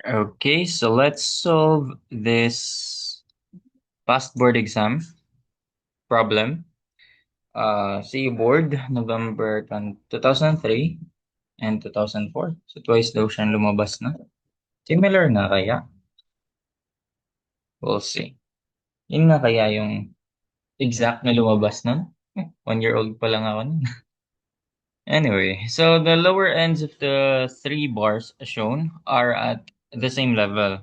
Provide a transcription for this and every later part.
Okay, so let's solve this past board exam problem. See board, November 2003 and 2004. So twice daw siyang lumabas na. Similar na kaya? We'll see. Yun nga kaya yung exact na lumabas nun? 1 year old pa lang ako nun. Anyway, so the lower ends of the three bars shown are at the same level.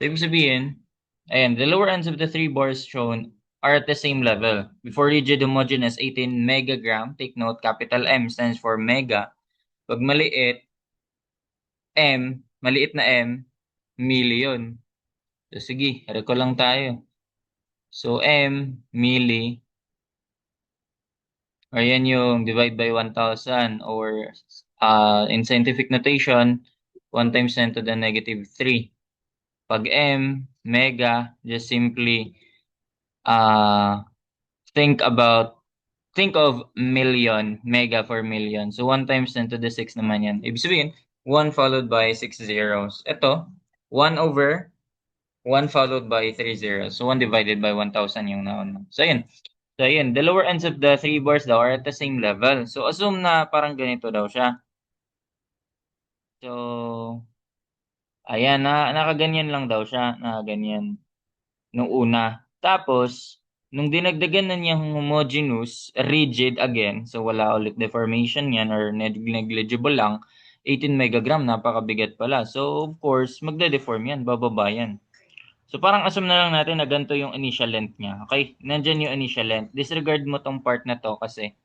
So, ibig sabihin, ayan, the lower ends of the three bars shown are at the same level. Before rigid homogeneous, 18 megagram. Take note, capital M stands for mega. Pag maliit, maliit na M, million. So, sige, recall lang tayo. So, milli, or yan yung divide by 1,000, or in scientific notation, 1 times 10 to the negative 3. Pag mega, just simply uh, think of million, mega for million. So 1 times 10 to the 6 naman yan. Ibig sabihin, 1 followed by 6 zeros. Ito, 1 over 1 followed by 3 zeros. So 1 divided by 1,000 yung nauna. So yun. So yun, the lower ends of the three bars daw are at the same level. So assume na parang ganito daw siya. So, ayan, nakaganyan lang daw siya. Nakaganyan. Nung una. Tapos, nung dinagdagan na niyang homogeneous, rigid again, so wala ulit deformation yan or negligible lang, 18 megagram, napakabigat pala. So, of course, magde-deform yan, bababa yan. So, parang assume na lang natin na ganito yung initial length niya. Okay, nandyan yung initial length. Disregard mo tong part na to kasi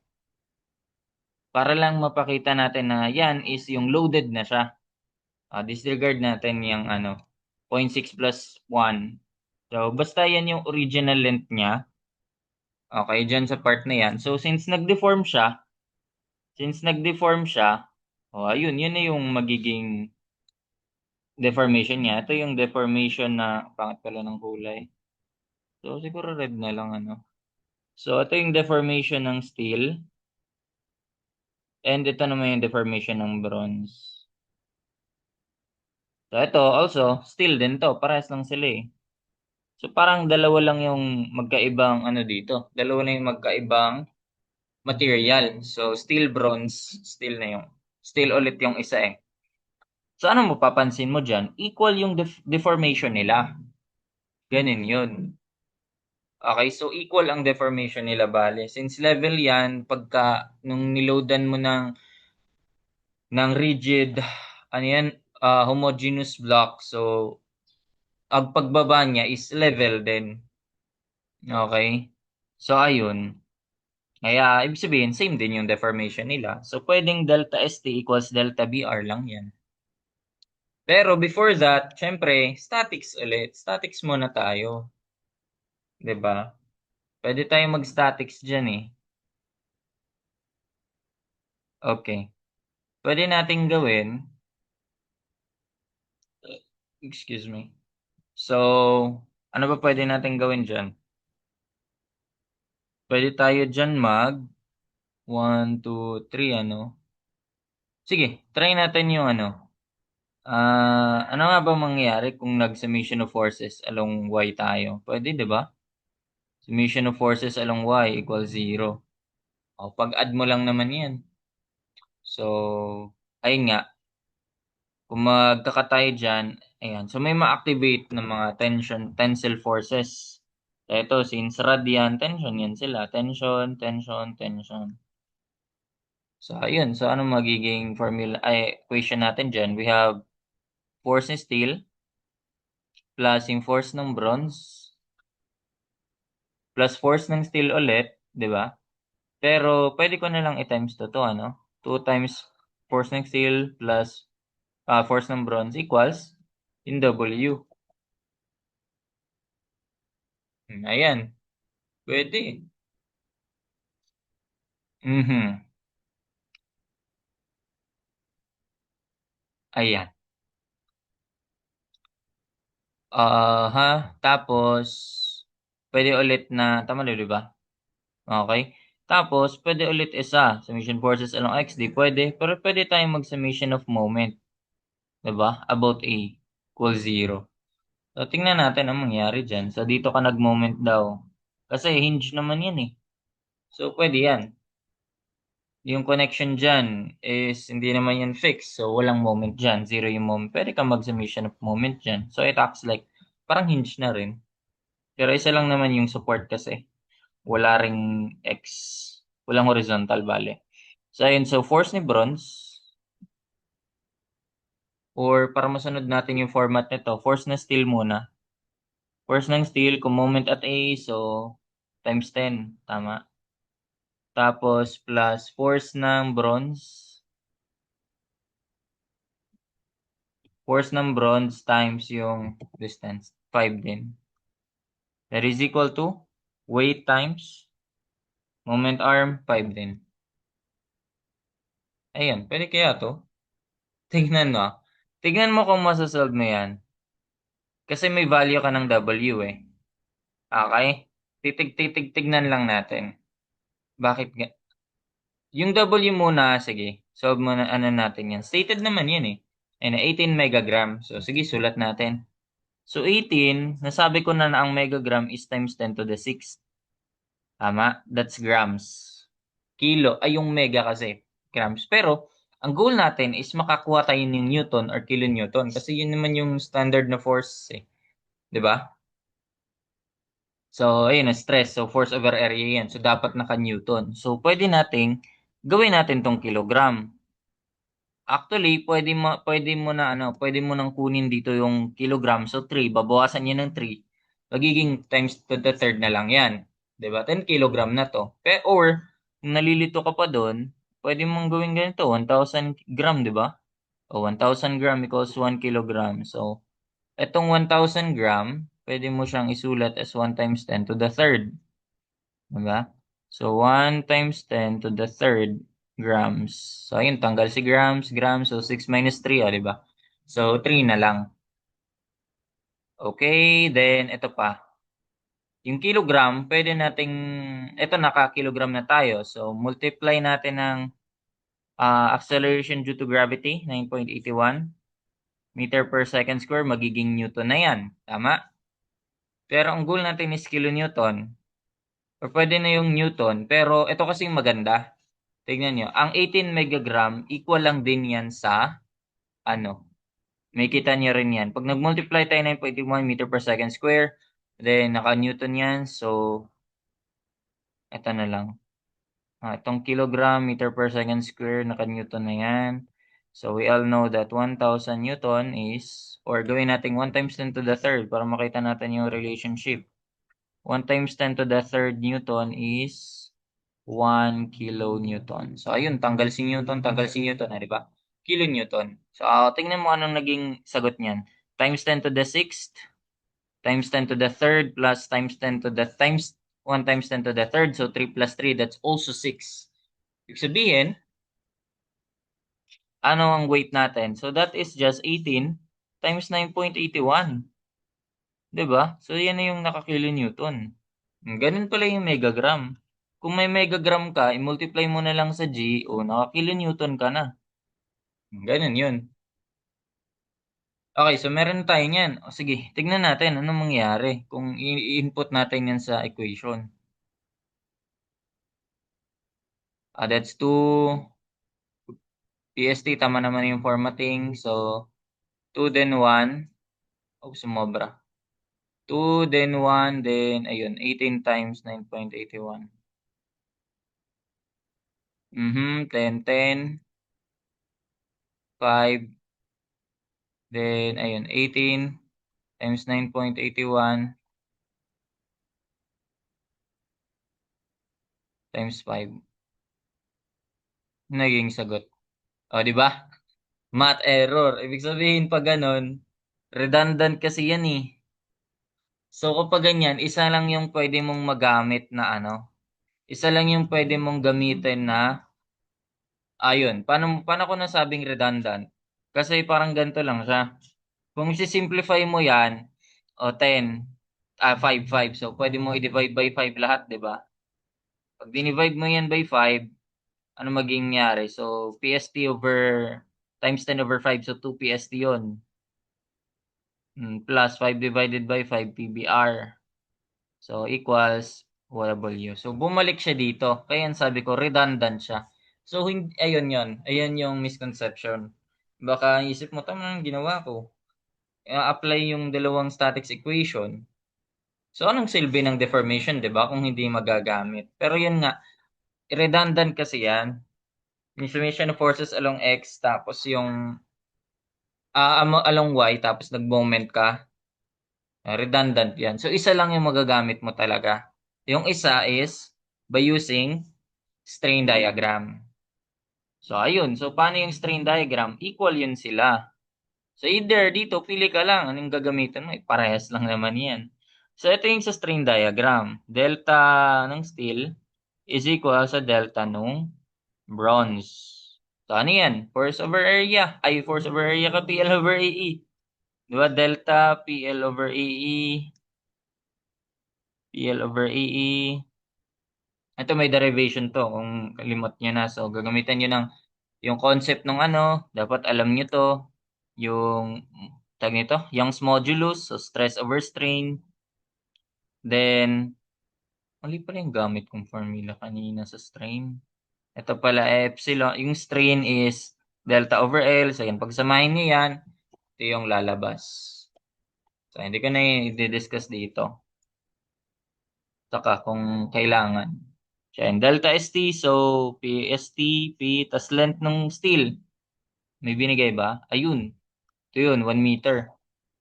para lang mapakita natin na yan is yung loaded na siya. Disregard natin yung 0.6 plus 1. So, basta yan yung original length niya. Okay, dyan sa part na yan. So, since nag-deform siya, ayun, yun na yung magiging deformation niya. Ito yung deformation na, pangit pala ng kulay. So, siguro red na lang, So, ito yung deformation ng steel. And ito naman yung deformation ng bronze. So, ito also, steel din to. Parehas lang sila eh. So, parang dalawa lang yung magkaibang, dito. Dalawa lang yung magkaibang material. So, steel, bronze, steel na yung. Steel ulit yung isa eh. So, ano mapapansin mo dyan? Equal yung deformation nila. Ganun yun. Okay, so equal ang deformation nila bale. Since level yan, nung niloadan mo ng rigid, homogeneous block. So, ang pagbaba niya is level din. Okay? So, ayun. Kaya, ibig sabihin, same din yung deformation nila. So, pwedeng delta ST equals delta BR lang yan. Pero before that, syempre, statics ulit. Statics muna tayo. 'Di ba? Pwede tayong mag-statics dyan eh. Okay. Pwede nating gawin, excuse me. So, ano ba pwede nating gawin dyan? Pwede tayo dyan 1, 2, 3, Sige, try natin yung ano nga ba mangyayari kung nag-summation of forces along y tayo? Pwede, di ba? Summation of forces along y equals 0. O, pag-add mo lang naman yan. So, ayun nga. Kung magkakatay dyan, ayan. So, may ma-activate ng mga tensile forces. Ito, since rad yan, tension yan sila. Tension, tension, tension. So, ayun. So, ano magiging equation natin dyan? We have force ng steel plus yung force ng bronze plus force ng steel ulit, di ba? Pero, pwede ko na lang i-times to, 2 times force ng steel plus force ng bronze equals in W. Ayan. Pwede. Mhm. Ayan. Ha? Tapos, pwede ulit na, tama na, di ba? Okay. Tapos, pwede ulit isa. Summation forces along XD, pwede. Pero pwede tayong mag-summation of moment. Di ba? About A. equals 0. So, tingnan natin ang mangyari dyan. So, dito ka nag-moment daw. Kasi hinge naman yan eh. So, pwede yan. Yung connection dyan is hindi naman yan fixed. So, walang moment dyan. Zero yung moment. Pwede ka mag-summation of moment dyan. So, it acts like parang hinge na rin. Pero isa lang naman yung support kasi. Wala ring X. Walang horizontal, bale. So, ayun. So, force ni bronze. Or para masunod natin yung format nito, force na steel muna. Force ng steel, kung moment at A, so times 10. Tama. Tapos plus force ng bronze. Force ng bronze times yung distance. 5 din. That is equal to weight times moment arm, 5 din. Ayan, pwede kaya to? Tignan mo. Tignan mo kung masasolve mo yan. Kasi may value ka ng W eh. Okay? Tignan lang natin. Bakit yung W muna, sige. Solve muna, ano natin yan. Stated naman yan eh. Ayun, 18 megagram. So, sige, sulat natin. So, 18, nasabi ko na ang megagram is times 10 to the 6th. Tama? That's grams. Kilo, ay yung mega kasi. Grams. Pero, ang goal natin is makakuha tayo ng Newton or kilonewton. Kasi yun naman yung standard na force eh. 'Di ba? So, ayun, na stress. So, force over area yan. So, dapat naka-Newton. So, pwede nating gawin natin tong kilogram. Actually, pwede mo na pwede mo nang kunin dito yung kilogram. So 3, babawasan niyo ng 3. Magiging times to the third na lang 'yan. 'Di ba? 10 kilogram na to. Or kung nalilito ka pa doon, pwede mong gawin ganito, 1,000 gram, 'di ba? O 1,000 gram equals 1 kilogram. So, etong 1,000 gram, pwede mo siyang isulat as 1 times 10 to the third. Diba? So, 1 times 10 to the third grams. So, ayun, tanggal si grams, grams. So, 6 minus 3, diba? So, 3 na lang. Okay, then, ito pa. Yung kilogram, pwede nating, ito naka-kilogram na tayo. So, multiply natin ng acceleration due to gravity, 9.81 meter per second square, magiging Newton na yan. Tama? Pero ang goal natin is kilonewton. Or pwede na yung Newton. Pero ito kasi yung maganda. Tignan nyo. Ang 18 megagram, equal lang din yan sa, ano, may kita nyo rin yan. Pag nag-multiply tayo 9.1 meter per second square, then naka-Newton yan. So, ito na lang. Itong kilogram, meter per second square, naka-Newton na yan. So, we all know that 1,000 Newton is, or gawin natin 1 times 10 to the third para makita natin yung relationship. 1 times 10 to the third Newton is 1 kilonewton. So, ayun, tanggal si Newton, di ba? Kilonewton. So, tingnan mo anong naging sagot niyan. Times 10 to the sixth, times 10 to the third, plus times 10 to the times 1 times 10 to the third. So, 3 plus 3, that's also 6. Ibig sabihin, ano ang weight natin? So, that is just 18 times 9.81. Di ba? So, yan na yung nakakilonewton. Ganun pala yung megagram. Kung may megagram ka, i-multiply mo na lang sa G, o nakakilonewton ka na. Ganun yun. Okay, so meron tayo niyan. O sige, tignan natin anong mangyayari kung i-input natin yan sa equation. That's 2 PST, tama naman yung formatting. So, 2 then 1. Oh, sumobra. 2 then 1, then ayun, 18 times 9.81. 10, 10, 5, then ayun, 18 times 9.81 times 5. Naging sagot. O, di ba? Math error. Ibig sabihin pag ganun, redundant kasi yan eh. So kapag ganyan, isa lang yung pwede mong magamit na isa lang yung pwede mong gamitin na, ayun, paano ko nasabing redundant? Kasi parang ganito lang siya. Kung i-simplify mo yan, o 10, 5, 5. So pwede mo i-divide by 5 lahat, di ba? Pag dinivide mo yan by 5, ano maging nangyari? So, PST over times 10 over 5. So, 2 PST yun. Plus 5 divided by 5 PBR. So, equals W. So, bumalik siya dito. Kaya yan sabi ko, redundant siya. So, ayun yon. Ayun yung misconception. Baka isip mo, tama ang ginawa ko. Apply yung dalawang statics equation. So, anong silbi ng deformation, di ba? Kung hindi magagamit. Pero yun nga, redundant kasi yan. Yung summation of forces along X, tapos yung along Y, tapos nag-moment ka. Redundant yan. So, isa lang yung magagamit mo talaga. Yung isa is by using strain diagram. So, ayun. So, paano yung strain diagram? Equal yun sila. So, either dito, pili ka lang. Anong gagamitin mo? Parehas lang naman yan. So, ito yung sa strain diagram. Delta ng steel is equal sa delta nung bronze. So, ano yan? Force over area. Ay, force over area ka, PL over AE. Diba? Delta PL over AE. PL over AE. Ito may derivation to kung kalimot nyo na. So, gagamitan nyo ng yung concept ng ano, dapat alam nyo to. Yung, tag nito, Young's modulus, so stress over strain. Then, mali pala yung gamit kong formula kanina sa strain. Ito pala, epsilon. Yung strain is delta over L. So, yan, pagsamahin nyo yan, ito yung lalabas. So, hindi ko na i-discuss dito. Saka kung kailangan. Siya yung delta ST, so PST, P, tas length ng steel. May binigay ba? Ayun. Ito yun, 1 meter.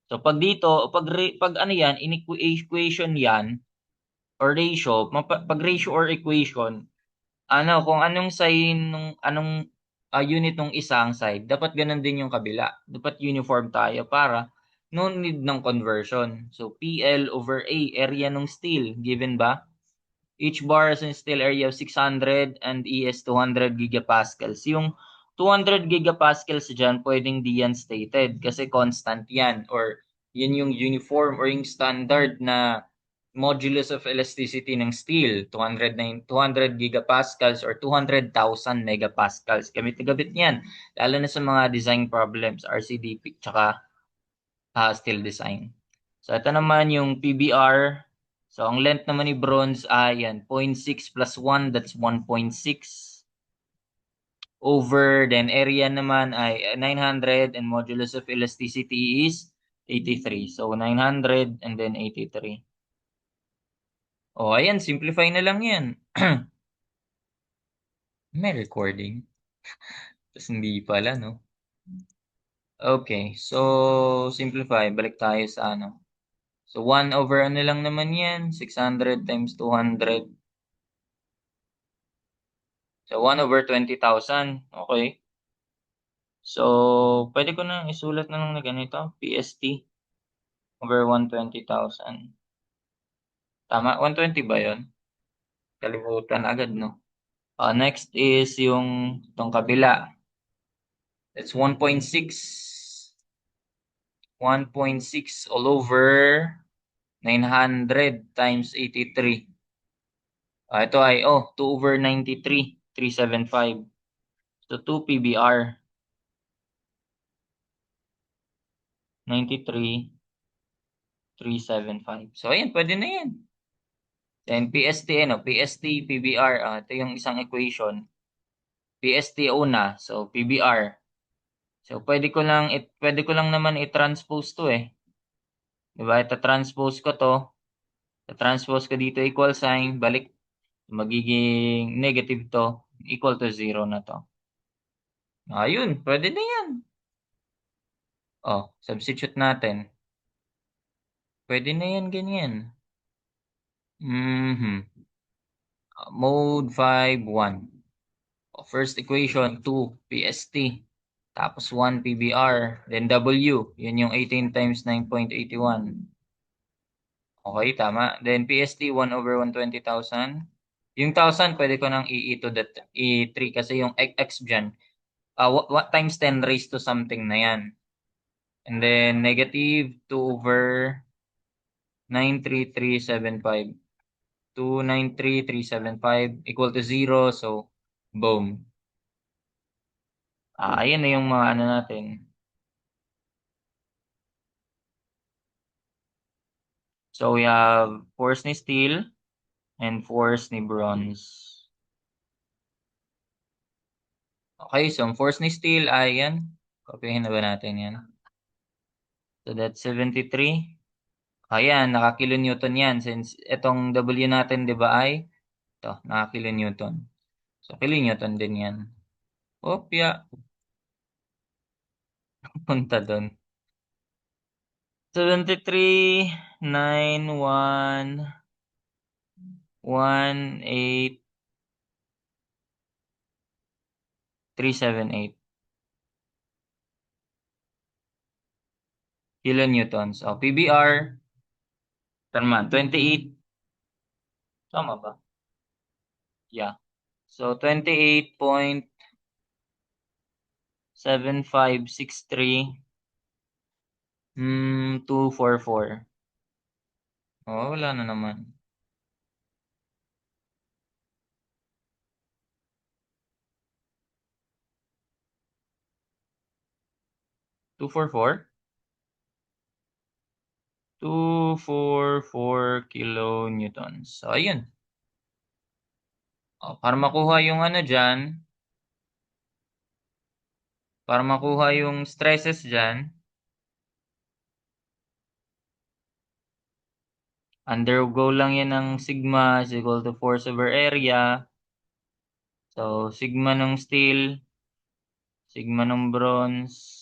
So pag dito, pag ano yan, equation yan, or ratio, pag ratio or equation, ano, kung anong sign nung anong unit ng isang side, dapat ganun din yung kabila. Dapat uniform tayo para no need ng conversion. So PL over A, area ng steel, given ba? Each bar has a steel area of 600 and E is 200 gigapascals. Yung 200 gigapascals dyan, pwedeng di yan stated kasi constant yan or yun yung uniform or yung standard na modulus of elasticity ng steel, 200 gigapascals or 200,000 megapascals. Gamit na gamit niyan, lalo na sa mga design problems, RCDP, tsaka steel design. So, ito naman yung PBR. So, ang length naman ni bronze ay yan, 0.6 plus 1, that's 1.6. Over, then area naman ay 900 and modulus of elasticity is 83. So, 900 and then 83. O, ayan, simplify na lang yan. May recording. Tapos hindi pala, no? Okay, so simplify. Balik tayo sa ano. So, 1 over ano lang naman yan? 600 times 200. So, 1 over 20,000. Okay. So, pwede ko na isulat na lang na ganito. PST over 120,000. Tama? 120 ba yun? Kalimutan agad, no? Next is yung itong kabila. That's 1.6. 1.6 all over 900 times 83. Ito ay, 2 over 93. 375. So, 2 PBR. 93. 375. So, ayan, pwede na yan. Then, PST, PST, PBR. Ito yung isang equation. PST una, so PBR. So, pwede ko lang naman i-transpose to eh. Diba? Ita-transpose ko to. Ita-transpose ko dito equal sign. Balik, magiging negative to. Equal to 0 na to. Ayun, pwede na yan. Substitute natin. Pwede na yan, ganyan. Mode 5, 1. First equation, 2 PST. Tapos 1 PBR. Then W. Yan yung 18 times 9.81. Okay, tama. Then PST, 1 over 120,000. Yung 1,000, pwede ko nang to the E3 kasi yung X dyan. What times 10 raised to something na yan. And then negative 2 over 93375. 293,375 equal to 0. So, boom. Ayan na yung mga ano natin. So we have force ni steel and force ni bronze. Okay, so ang force ni steel ay yan. Kopyahin na ba natin yan? So that's 73. Ayan, nakakilonewton yan. Since itong W natin, di ba ay? Ito, nakakilonewton. So kilonewton din yan. Opya, punta doon. 73,911,8,378 kilonewtons. O, PBR, tama, 28. Tama ba? Yeah. So, 28.7563 244. Oh, wala na naman. 244? 244 kilonewtons. So, ayun. O, para makuha yung ano dyan, para makuha yung stresses dyan, undergo lang yan ng sigma is equal to force over area. So, sigma ng steel, sigma ng bronze.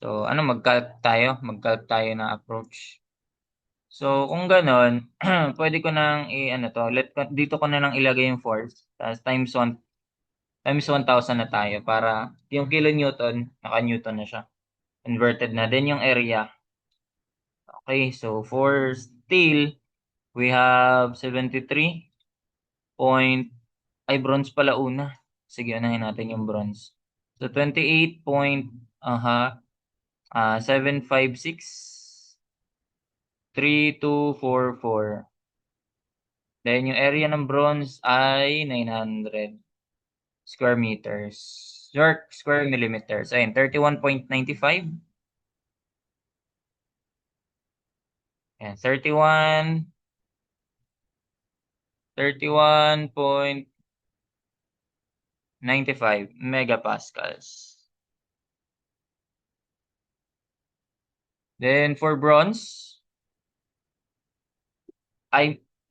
So, ano, mag-calc tayo na approach. So, kung ganon, pwede ko nang ano to, dito ko na lang ilagay yung force. Tapos times 1,000 na tayo para yung kilonewton, naka-newton na siya. Inverted na. Then yung area. Okay, so for steel, we have 73 point, ay bronze pala una. Sige, unahin natin yung bronze. So 28 point, 756,3244. Then yung area ng bronze ay 900 square meters. Square millimeters. Ayun, 31.95. Ayan, 31.95 megapascals. Then for bronze,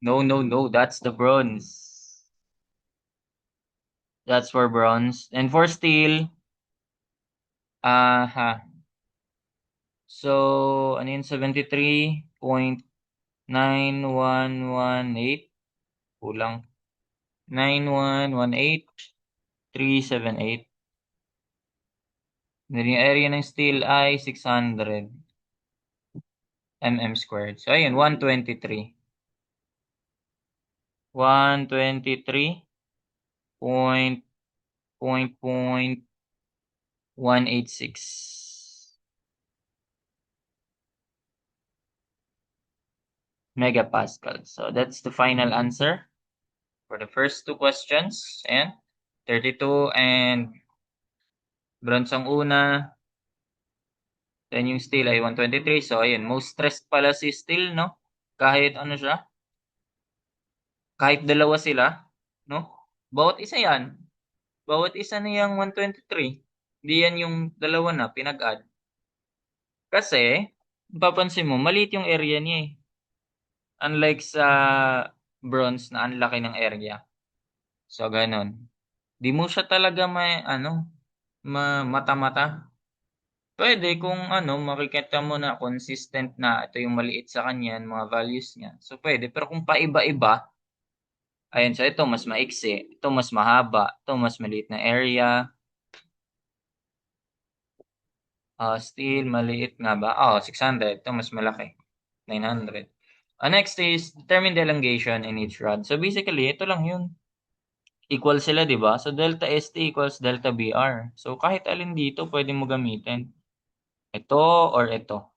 no, that's the bronze. That's for bronze. And for steel, aha. So, ano yun, 73.9118. Kulang. 9118,378. Then yung area ng steel ay 600 mm squared. So, ayun, 123. 123 point 186 megapascal. So, that's the final answer for the first two questions. Ayan, 32 and bronze ang una. Then yung steel ay 123. So, ayun, most stressed pala si steel, no? Kahit ano siya, kahit dalawa sila, no? Bawat isa yan. Bawat isa na yung 123. Hindi yan yung dalawa na pinag-add. Kasi, papansin mo, maliit yung area niya eh. Unlike sa bronze na ang laki ng area. So, ganun. Di mo siya talaga mata-mata. Pwede kung ano, makikita mo na consistent na ito yung maliit sa kanya, mga values niya. So, pwede. Pero kung paiba-iba, ayun, so ito mas maiksi, ito mas mahaba, ito mas maliit na area. Steel, maliit nga ba? 600. Ito mas malaki. 900. Next is determine the elongation in each rod. So, basically, ito lang yun. Equal sila, di ba? So, delta ST equals delta BR. So, kahit alin dito, pwede mo gamitin. Ito or ito.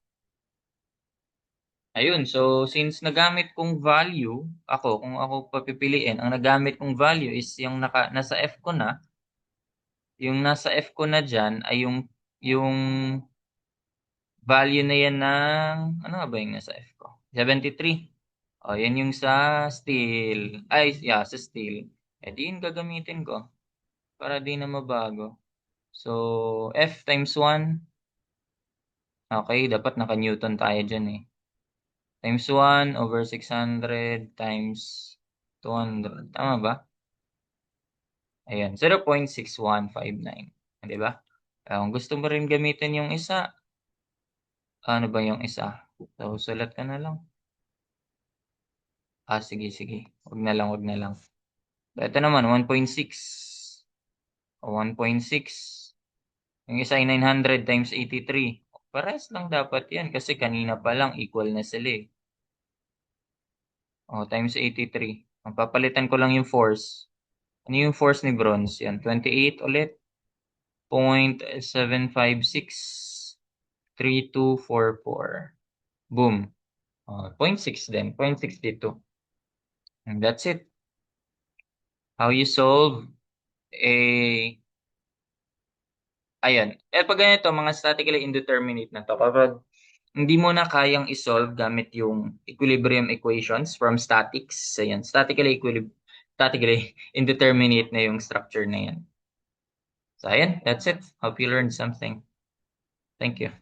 Ayun, so since nagamit kong value, kung ako papipiliin, ang nagamit kong value is yung nasa F ko na. Yung nasa F ko na dyan ay yung value na yan ng, ano nga ba yung nasa F ko? 73. O, yan yung sa steel. Ay, yeah, sa steel. Eh, di yun gagamitin ko para di na mabago. So, F times 1. Okay, dapat naka-Newton tayo dyan eh. Times 1 over 600 times 200. Tama ba? Ayan, 0.6159. Di ba? Kung gusto mo rin gamitin yung isa, ano ba yung isa? So, sulat ka na lang. Sige, sige. Wag na lang, wag na lang. Ito naman, 1.6. O 1.6. Yung isa ay 900 times 83. Parehas lang dapat yan kasi kanina pa lang equal na sila eh. O, times 83. Papalitan ko lang yung force. Ano yung force ni bronze? Yan, 28 ulit. 0.7563244. Boom. 0.6 din. 0.62. And that's it. How you solve a... Ayan. Pag ganito, mga statically indeterminate na to, kapag hindi mo na kayang isolve gamit yung equilibrium equations from statics, ayan, statically indeterminate na yung structure na yan. So, ayan, that's it. Hope you learned something. Thank you.